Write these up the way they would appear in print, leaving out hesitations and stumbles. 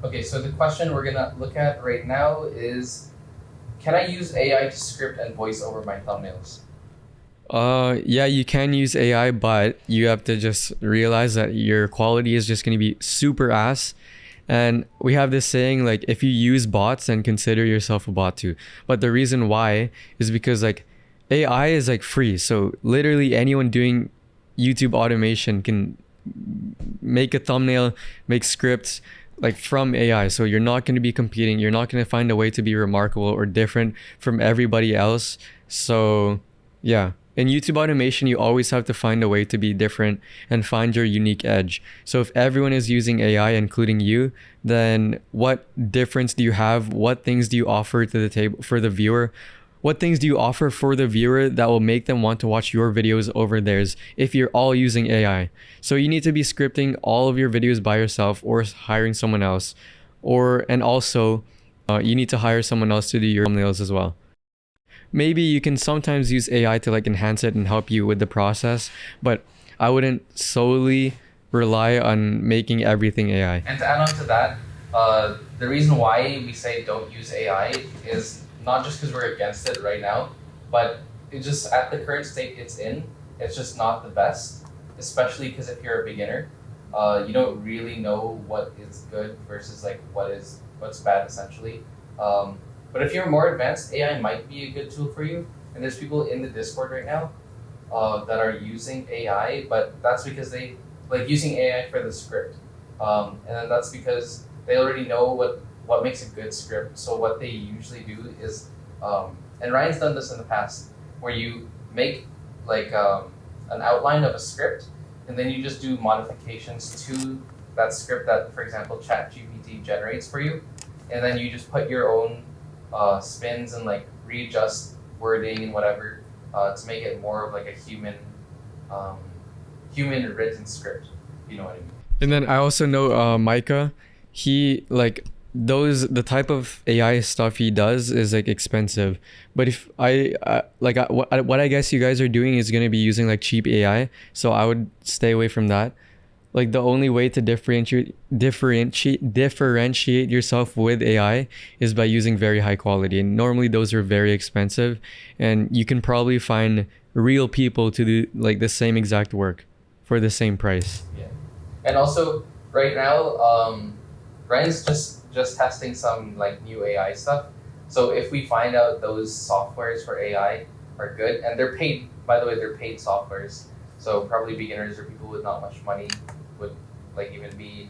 Okay, so the question we're gonna look at right now is, can I use AI to script and voice over my thumbnails? Yeah, you can use AI, but you have to just realize that your quality is just going to be super ass. And we have this saying like, if you use bots, then consider yourself a bot too. But the reason why is because like AI is like free. So literally anyone doing YouTube automation can make a thumbnail, make scripts like from AI. So you're not going to be competing. You're not going to find a way to be remarkable or different from everybody else. So yeah. In YouTube automation, you always have to find a way to be different and find your unique edge. So if everyone is using AI, including you, then what difference do you have? What things do you offer to the table for the viewer? What things do you offer for the viewer that will make them want to watch your videos over theirs if you're all using AI? So you need to be scripting all of your videos by yourself or hiring someone else. And also, you need to hire someone else to do your thumbnails as well. Maybe you can sometimes use AI to like enhance it and help you with the process, but I wouldn't solely rely on making everything AI. And to add on to that, the reason why we say don't use AI is not just because we're against it right now, but it just at the current state it's just not the best, especially because if you're a beginner, you don't really know what is good versus like what's bad essentially. But if you're more advanced, AI might be a good tool for you. And there's people in the Discord right now that are using AI, but that's because they like using AI for the script, and then that's because they already know what makes a good script. So what they usually do is, and Ryan's done this in the past, where you make like an outline of a script, and then you just do modifications to that script that, for example, ChatGPT generates for you, and then you just put your own spins and like readjust wording and whatever to make it more of like a human written script. You know what I mean? And then I also know Micah. He like the type of AI stuff he does is like expensive. But if what I guess you guys are doing is gonna be using like cheap AI, so I would stay away from that. Like the only way to differentiate yourself with AI is by using very high quality. And normally those are very expensive, and you can probably find real people to do like the same exact work for the same price. Yeah. And also right now, Ryan's just testing some like new AI stuff. So if we find out those softwares for AI are good, and they're paid, by the way, they're paid softwares. So probably beginners or people with not much money would like even be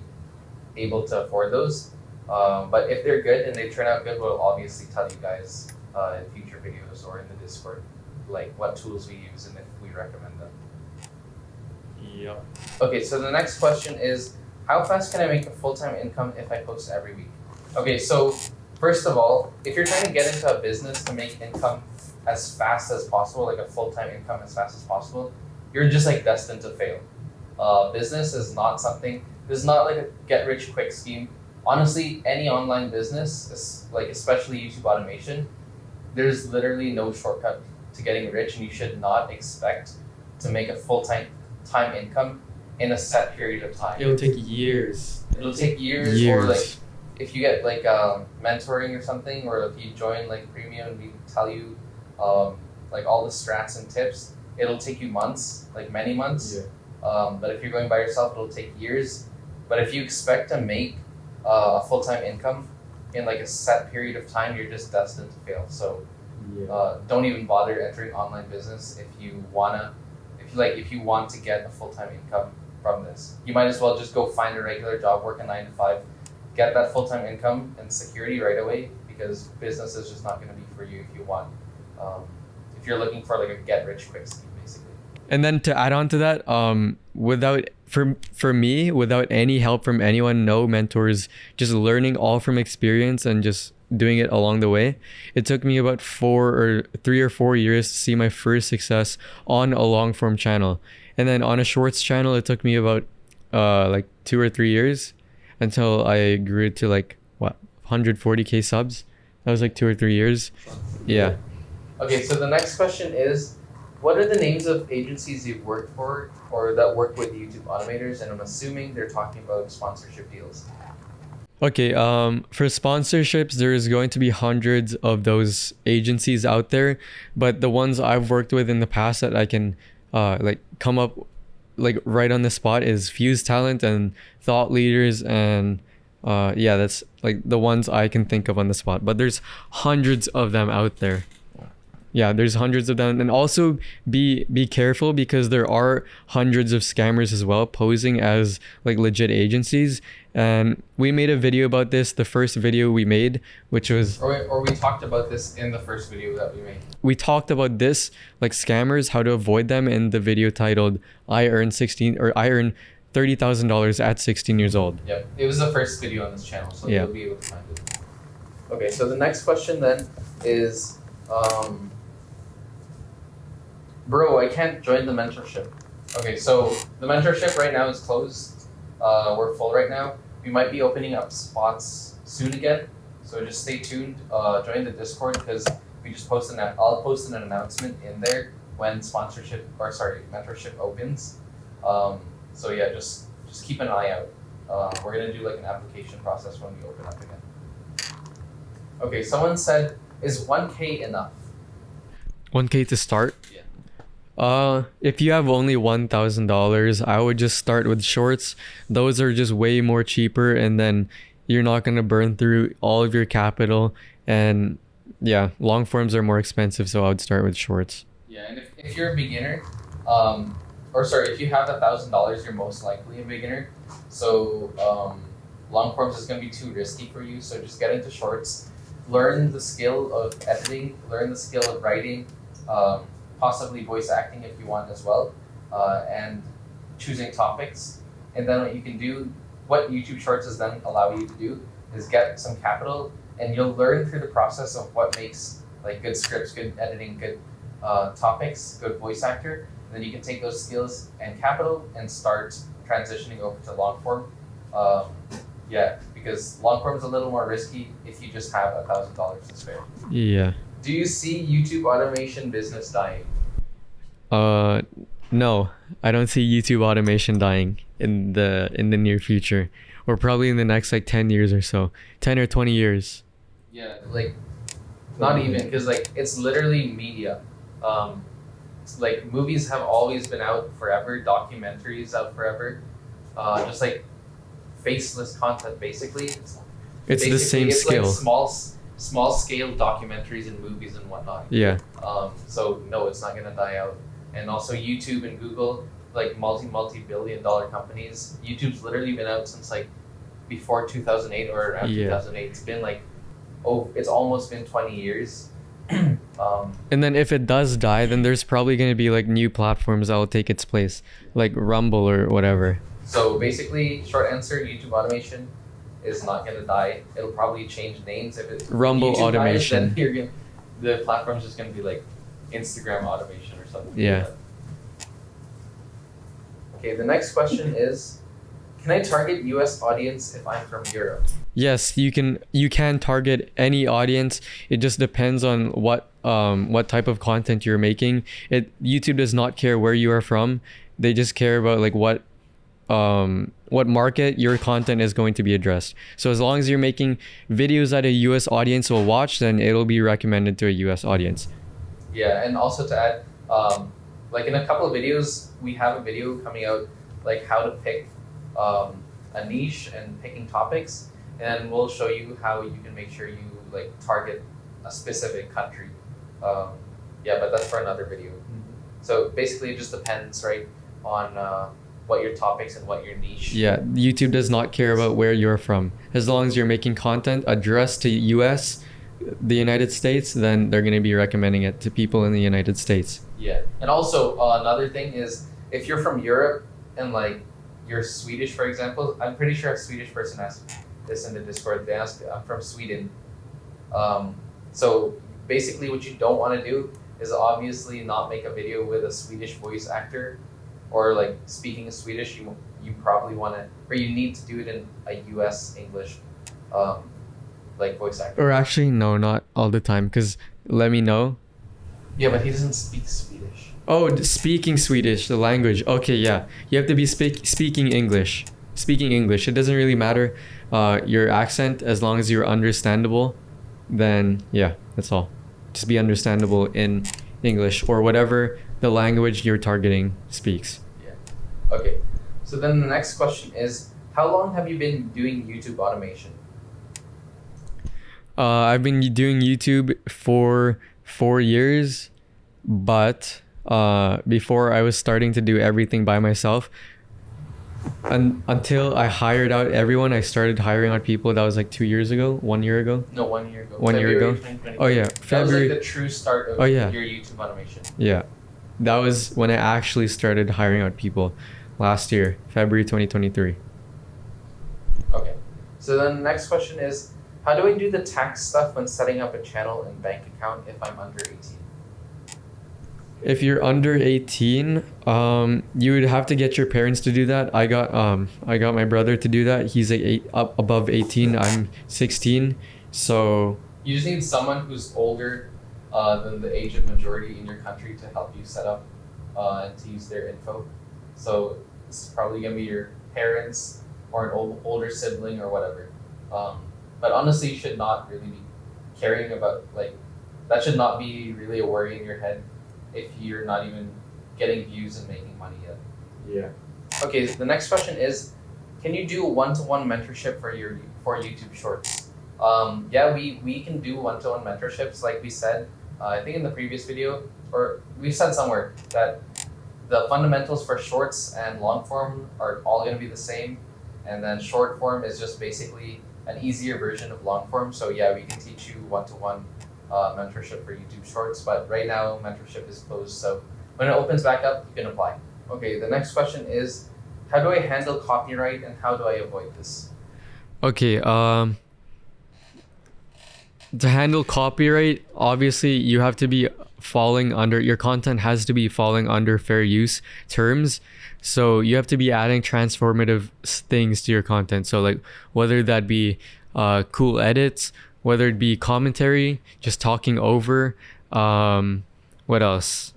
able to afford those. But if they're good and they turn out good, we'll obviously tell you guys in future videos or in the Discord like what tools we use and if we recommend them. Yep. Okay, so the next question is, how fast can I make a full-time income if I post every week? Okay, so first of all, if you're trying to get into a business to make income as fast as possible, like a full-time income as fast as possible, you're just like destined to fail. Business is not something, this is not like a get-rich-quick scheme. Honestly, any online business, like especially YouTube automation, there's literally no shortcut to getting rich, and you should not expect to make a full-time income in a set period of time. It'll take years. It'll take years. Or like if you get like mentoring or something, or if you join like premium and we tell you like all the strats and tips, it'll take you months, like many months. Yeah. But if you're going by yourself, it'll take years. But if you expect to make a full-time income in like a set period of time, you're just destined to fail. So don't even bother entering online business if you want to get a full-time income from this. You might as well just go find a regular job, work a 9 to 5, get that full-time income and security right away, because business is just not going to be for you if you want, if you're looking for like a get-rich-quick scheme, basically. And then to add on to that, for me, without any help from anyone, no mentors, just learning all from experience and just doing it along the way, it took me about 3 or 4 years to see my first success on a long form channel. And then on a shorts channel, it took me about like 2 or 3 years until I grew to like 140k subs. That was like 2 or 3 years. Yeah. Okay, so the next question is, what are the names of agencies you've worked for or that work with YouTube automators? And I'm assuming they're talking about sponsorship deals. Okay, for sponsorships, there's going to be hundreds of those agencies out there, but the ones I've worked with in the past that I can like come up like right on the spot is Fuse Talent and Thought Leaders, and yeah, that's like the ones I can think of on the spot. But there's hundreds of them out there. Yeah, there's hundreds of them, and also be careful because there are hundreds of scammers as well posing as like legit agencies. And we made a video about this, the first video we made, which was or we talked about this in the first video that we made. we talked about this, like scammers, how to avoid them, in the video titled "I earn $30,000 at 16 years old." Yep, it was the first video on this channel, so Yeah. you'll be able to find it. Okay, so the next question then is, bro, I can't join the mentorship. Okay, so the mentorship right now is closed. We're full right now. We might be opening up spots soon again, so just stay tuned. Join the Discord because we just I'll post an announcement in there when mentorship opens. So yeah, just keep an eye out. We're gonna do like an application process when we open up again. Okay, someone said, is 1K enough? 1K to start. Yeah. If you have only $1,000, I would just start with shorts. Those are just way more cheaper, and then you're not gonna burn through all of your capital. And yeah, long forms are more expensive, so I would start with shorts. Yeah, and if you're a beginner, if you have $1,000, you're most likely a beginner. So long forms is gonna be too risky for you. So just get into shorts, learn the skill of editing, learn the skill of writing. Possibly voice acting if you want as well, and choosing topics. And then what YouTube Shorts is then allow you to do is get some capital, and you'll learn through the process of what makes like good scripts, good editing, good topics, good voice actor. And then you can take those skills and capital and start transitioning over to long form. Yeah, because long form is a little more risky if you just have $1,000 to spare. Yeah. Do you see YouTube automation business dying? No, I don't see YouTube automation dying in the near future, or probably in the next like 10 years or so, 10 or 20 years. Yeah, like not even, because like it's literally media. Like movies have always been out forever, documentaries out forever. Just like faceless content, basically. It's the same skill. Like small scale documentaries and movies and whatnot. Yeah. So no, it's not gonna die out. And also YouTube and Google, like multi-billion-dollar companies. YouTube's literally been out since like before 2008 or around 2008. It's been like, it's almost been 20 years. And then if it does die, then there's probably going to be like new platforms that will take its place, like Rumble or whatever. So basically, short answer, YouTube automation is not going to die. It'll probably change names. If Rumble YouTube automation. dies, then the platform's just going to be like Instagram automation or something. Yeah. Like that. Okay, the next question is, can I target US audience if I'm from Europe? Yes, you can target any audience. It just depends on what type of content you're making. YouTube does not care where you are from. They just care about like what market your content is going to be addressed. So as long as you're making videos that a US audience will watch, then it'll be recommended to a US audience. Yeah, and also to add, like in a couple of videos, we have a video coming out like how to pick a niche and picking topics, and we'll show you how you can make sure you like target a specific country. Yeah, but that's for another video. So basically, it just depends, right, on what your topics and what your niche. Yeah, YouTube does not care about where you're from. As long as you're making content addressed to US, the United States, then they're going to be recommending it to people in the United States. Yeah, and also another thing is if you're from Europe and like you're Swedish, for example, I'm pretty sure a Swedish person asked this in the Discord. They asked, I'm from Sweden. So basically what you don't want to do is obviously not make a video with a Swedish voice actor or like speaking Swedish. You probably want to, or you need to do it in a US English like voice actor. Or actually, no, not all the time, because let me know. Yeah, but he doesn't speak Swedish. Oh, speaking Swedish, the language. Okay, yeah. You have to be speaking English. speaking English. It doesn't really matter your accent as long as you're understandable. Then yeah, that's all. Just be understandable in English or whatever the language you're targeting speaks. Yeah. Okay. So then the next question is, how long have you been doing YouTube automation? I've been doing YouTube for 4 years, but before I was starting to do everything by myself. Until I hired out everyone, I started hiring out people. That was like 2 years ago, 1 year ago. No, 1 year ago. One year ago. 2023. Oh yeah, That was February. like the true start of Oh, yeah. your YouTube automation. Yeah, that was when I actually started hiring out people last year, February 2023. Okay. So then the next question is, how do I do the tax stuff when setting up a channel and bank account if I'm under 18? If you're under 18, you would have to get your parents to do that. I got my brother to do that. He's like up above 18. I'm 16, so You just need someone who's older than the age of majority in your country to help you set up and to use their info. So it's probably gonna be your parents or an older sibling or whatever. But honestly, you should not really be caring about that. Should not be really a worry in your head if you're not even getting views and making money yet. yeah. Okay, the next question is, can you do one-to-one mentorship for YouTube Shorts? Yeah, we can do one-to-one mentorships, like we said. I think in the previous video, or we said somewhere that the fundamentals for shorts and long form are all going to be the same, and then short form is just basically an easier version of long form. So yeah, we can teach you one-to-one mentorship for YouTube Shorts, but right now mentorship is closed. So when it opens back up, you can apply. Okay, the next question is, how do I handle copyright and how do I avoid this? Okay. To handle copyright, obviously you have to be falling under, your content has to be falling under fair use terms. So you have to be adding transformative things to your content. So like whether that be cool edits, whether it be commentary, just talking over, what else?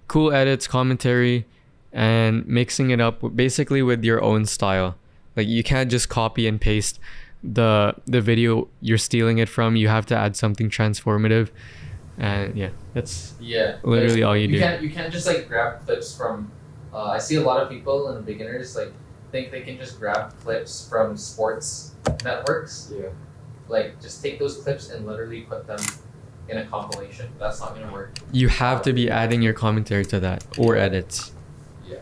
Cool edits, commentary, and mixing it up basically with your own style. Like you can't just copy and paste the video you're stealing it from. You have to add something transformative, and yeah, that's literally all you do. You can't just like grab clips from. I see a lot of people and beginners like think they can just grab clips from sports networks. Yeah. Like just take those clips and literally put them in a compilation. That's not gonna work. You have to be adding your commentary to that or edits. Yeah.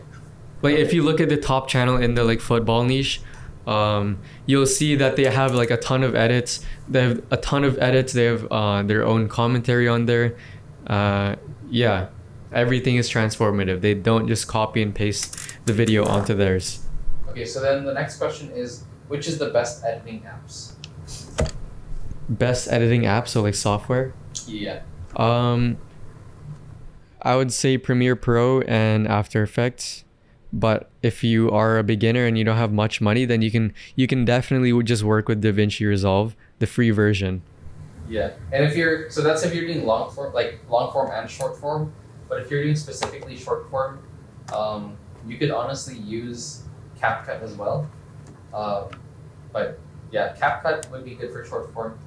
Like if you look at the top channel in the like football niche, you'll see that they have like a ton of edits. They have a ton of edits. They have their own commentary on there. Yeah, everything is transformative. They don't just copy and paste the video onto theirs. Okay, so then the next question is, which is the best editing apps? Best editing app, so like software. Yeah. I would say Premiere Pro and After Effects. But if you are a beginner and you don't have much money, then you can definitely just work with DaVinci Resolve, the free version. Yeah, and if you're doing long form and short form, but if you're doing specifically short form, you could honestly use CapCut as well. But yeah, CapCut would be good for short form.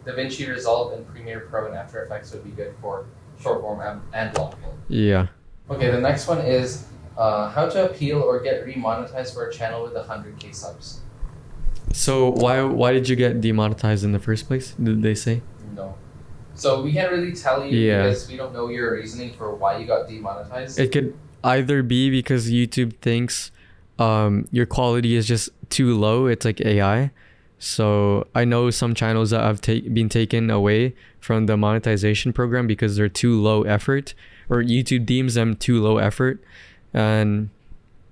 DaVinci Resolve and Premiere Pro and After Effects would be good for short form and long form. Yeah. Okay, the next one is how to appeal or get remonetized for a channel with 100K subs. So why did you get demonetized in the first place? Did they say? No. So we can't really tell you because we don't know your reasoning for why you got demonetized. It could either be because YouTube thinks your quality is just too low. It's like AI. So I know some channels that have been taken away from the monetization program because they're too low effort, or YouTube deems them too low effort. And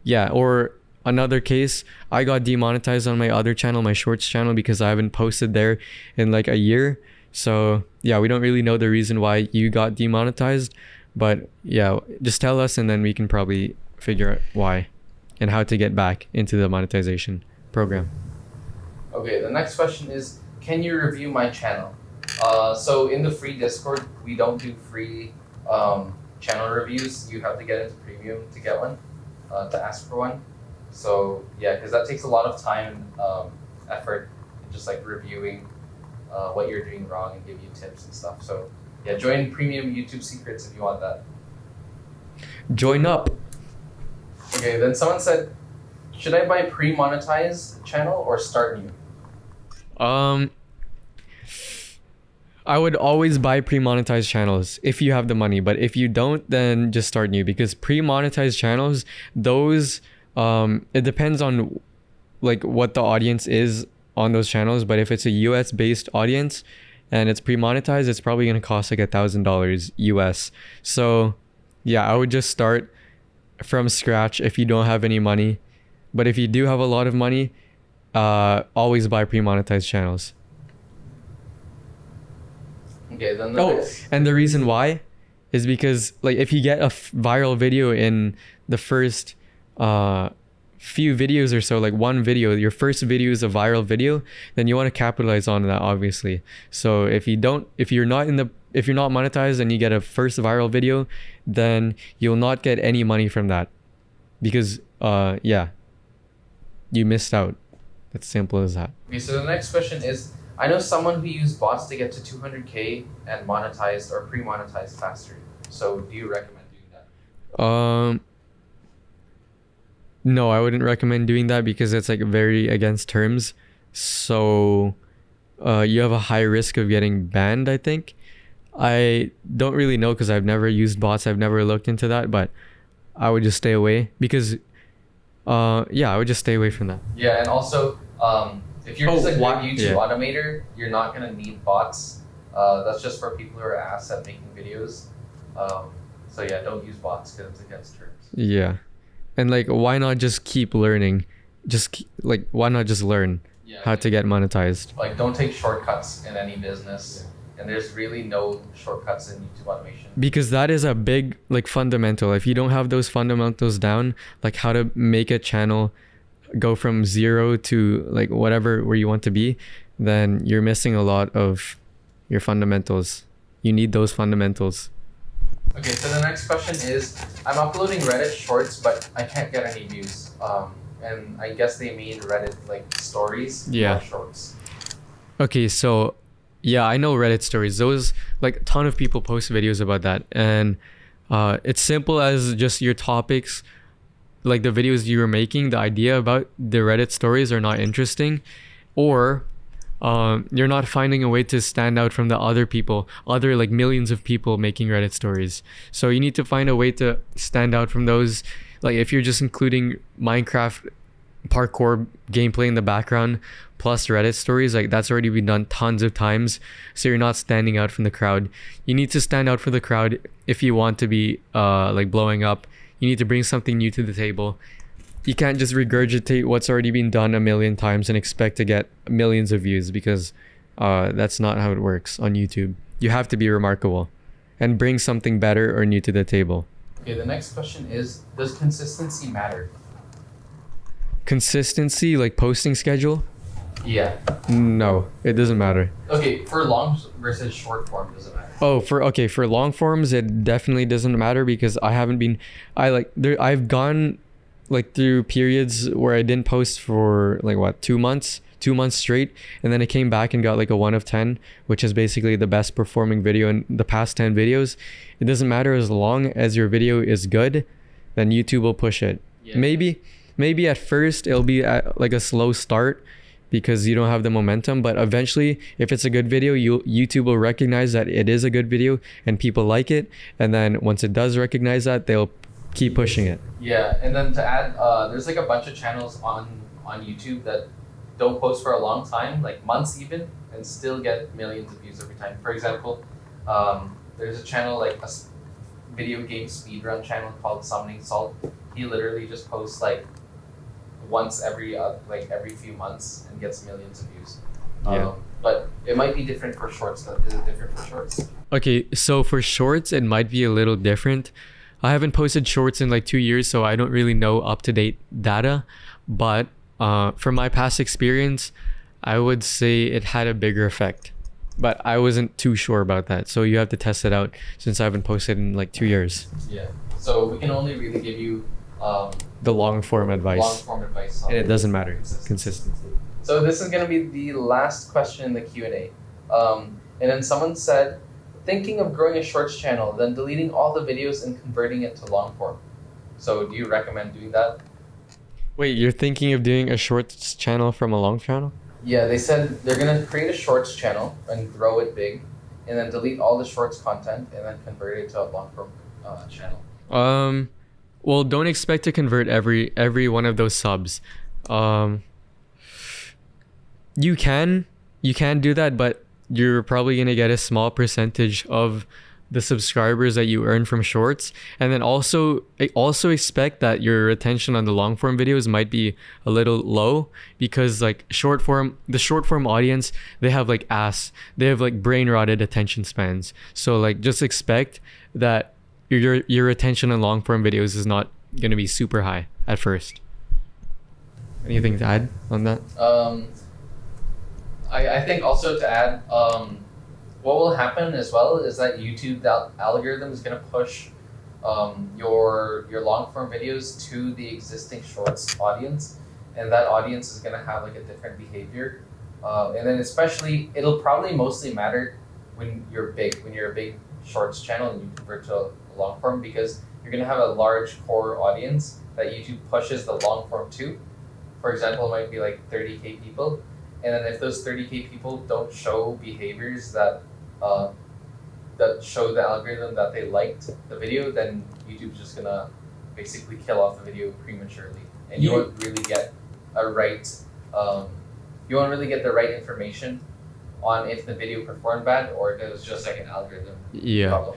yeah, or another case, I got demonetized on my other channel, my shorts channel, because I haven't posted there in like a year. So yeah, we don't really know the reason why you got demonetized, but yeah, just tell us and then we can probably figure out why and how to get back into the monetization program. Okay, the next question is, can you review my channel? So in the free Discord, we don't do free channel reviews. You have to get into premium to get one, to ask for one. So yeah, because that takes a lot of time, effort, just like reviewing what you're doing wrong and give you tips and stuff. So yeah, join Premium YouTube Secrets if you want that. Join up. Okay, then someone said, should I buy pre-monetized channel or start new? I would always buy pre-monetized channels if you have the money, but if you don't, then just start new, because pre-monetized channels, those it depends on like what the audience is on those channels, but if it's a US based audience and it's pre-monetized, it's probably going to cost like $1,000 US. So yeah, I would just start from scratch if you don't have any money. But if you do have a lot of money, always buy pre-monetized channels. Okay, then And the reason why is because like if you get a viral video in the first few videos or so, like one video, your first video is a viral video, then you want to capitalize on that, obviously. So if you're not monetized and you get a first viral video, then you'll not get any money from that, because you missed out. It's simple as that. Okay, so the next question is, I know someone who used bots to get to 200K and monetized or pre-monetized faster. So do you recommend doing that? No, I wouldn't recommend doing that because it's like very against terms. So you have a high risk of getting banned, I think. I don't really know because I've never used bots. I've never looked into that, but I would just stay away because I would just stay away from that. Yeah, and also if you're just a YouTube automator, you're not gonna need bots. That's just for people who are ass at making videos. So yeah, don't use bots because it's against terms. Yeah, and like, why not just keep learning? Why not just learn how to get monetized? Like, don't take shortcuts in any business, and there's really no shortcuts in YouTube automation. Because that is a big like fundamental. If you don't have those fundamentals down, like how to make a channel go from 0 to like whatever where you want to be, then you're missing a lot of your fundamentals. You need those fundamentals. Okay, so the next question is, I'm uploading Reddit shorts, but I can't get any views. And I guess they mean Reddit like stories, not shorts. Okay, so yeah, I know Reddit stories. Those, like, a ton of people post videos about that, and it's simple as just your topics, like the videos you were making, the idea about the Reddit stories are not interesting, or you're not finding a way to stand out from the other like millions of people making Reddit stories. So you need to find a way to stand out from those. Like if you're just including Minecraft parkour gameplay in the background plus Reddit stories, like that's already been done tons of times, so you're not standing out from the crowd. You need to stand out for the crowd if you want to be like blowing up. You need to bring something new to the table. You can't just regurgitate what's already been done a million times and expect to get millions of views, because that's not how it works on YouTube. You have to be remarkable and bring something better or new to the table. Okay, the next question is, does consistency matter? Consistency, like posting schedule? Yeah. No, it doesn't matter. Okay, for long versus short form, does it matter? Oh, for long forms, it definitely doesn't matter, because I've gone like through periods where I didn't post for like 2 months straight, and then I came back and got like a 1 of 10, which is basically the best performing video in the past 10 videos. It doesn't matter, as long as your video is good, then YouTube will push it. Yeah. Maybe at first it'll be at like a slow start because you don't have the momentum, but eventually if it's a good video, YouTube will recognize that it is a good video and people like it, and then once it does recognize that, they'll keep pushing it. Yeah, and then to add, there's like a bunch of channels on YouTube that don't post for a long time, like months even, and still get millions of views every time. For example, there's a channel, like a video game speedrun channel called Summoning Salt. He literally just posts like once every few months and gets millions of views. But it might be different for shorts. Is it different for shorts? Okay, so for shorts, it might be a little different. I haven't posted shorts in like 2 years, so I don't really know up-to-date data. But from my past experience, I would say it had a bigger effect. But I wasn't too sure about that, so you have to test it out since I haven't posted in like 2 years. Yeah, so we can only really give you The long form advice. long form advice. On And it doesn't matter. consistency. Consistency. So this is gonna be the last question in the Q&A. And then someone said, thinking of growing a shorts channel, then deleting all the videos and converting it to long form. So do you recommend doing that? Wait, you're thinking of doing a shorts channel from a long channel? Yeah, they said they're gonna create a shorts channel and grow it big, and then delete all the shorts content and then convert it to a long form channel. Well, don't expect to convert every one of those subs. You can do that, but you're probably gonna get a small percentage of the subscribers that you earn from shorts, and then also expect that your retention on the long form videos might be a little low, because like the short form audience, they have like brain rotted attention spans. So like just expect that your retention on long form videos is not gonna be super high at first. Anything to add on that? I think also to add, what will happen as well is that YouTube, the algorithm is going to push your long form videos to the existing shorts audience, and that audience is going to have like a different behavior, and then especially it'll probably mostly matter when you're a big shorts channel and you convert to a long form, because you're going to have a large core audience that YouTube pushes the long form to. For example, it might be like 30K people. And then if those 30K people don't show behaviors that show the algorithm that they liked the video, then YouTube's just gonna basically kill off the video prematurely, and you won't really get the right information on if the video performed bad or if it was just like an algorithm problem.